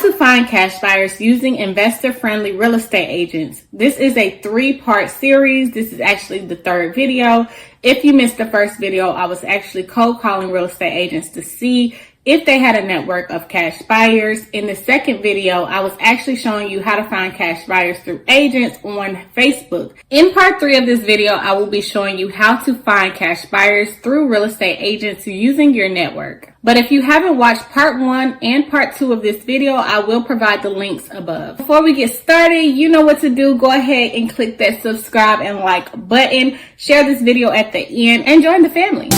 to find cash buyers using investor-friendly real estate agents. This is a 3-part series. This is actually the 3rd video. If you missed the first video, I was actually cold calling real estate agents to see if they had a network of cash buyers. In the 2nd video, I was actually showing you how to find cash buyers through agents on Facebook. In part 3 of this video, I will be showing you how to find cash buyers through real estate agents using your network. But if you haven't watched part 1 and part 2 of this video, I will provide the links above. Before we get started, you know what to do. Go ahead and click that subscribe and like button. Share this video at the end and join the family.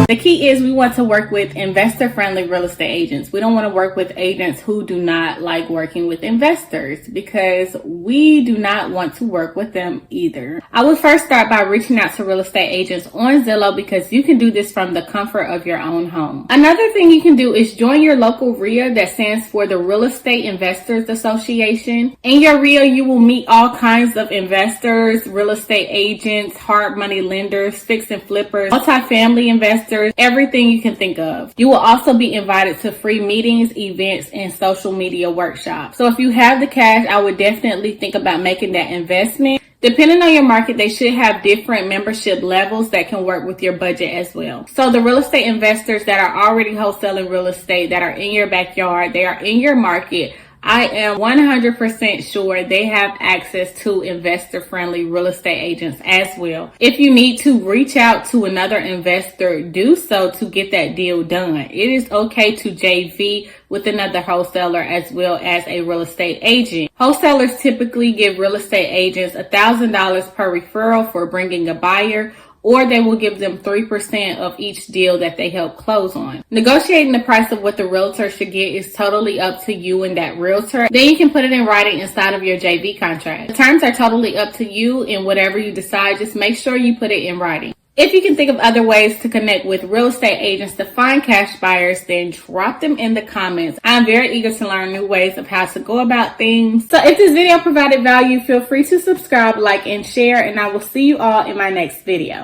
The key is we want to work with investor-friendly real estate agents. We don't want to work with agents who do not like working with investors because we do not want to work with them either. I would first start by reaching out to real estate agents on Zillow because you can do this from the comfort of your own home. Another thing you can do is join your local Reia, that stands for the Real Estate Investors Association. In your Reia, you will meet all kinds of investors, real estate agents, hard money lenders, fix and flippers, multifamily investors, everything you can think of. You will also be invited to free meetings, events, and social media workshops. So if you have the cash, I would definitely think about making that investment. Depending on your market, they should have different membership levels that can work with your budget as well. So the real estate investors that are already wholesaling real estate, that are in your backyard, they are in your market, I am 100% sure they have access to investor-friendly real estate agents as well. If you need to reach out to another investor, do so to get that deal done. It is okay to JV with another wholesaler as well as a real estate agent. Wholesalers typically give real estate agents $1,000 per referral for bringing a buyer, or they will give them 3% of each deal that they help close on. Negotiating the price of what the realtor should get is totally up to you and that realtor. Then you can put it in writing inside of your JV contract. The terms are totally up to you, and whatever you decide, just make sure you put it in writing. If you can think of other ways to connect with real estate agents to find cash buyers, then drop them in the comments. I'm very eager to learn new ways of how to go about things. So if this video provided value, feel free to subscribe, like, and share, and I will see you all in my next video.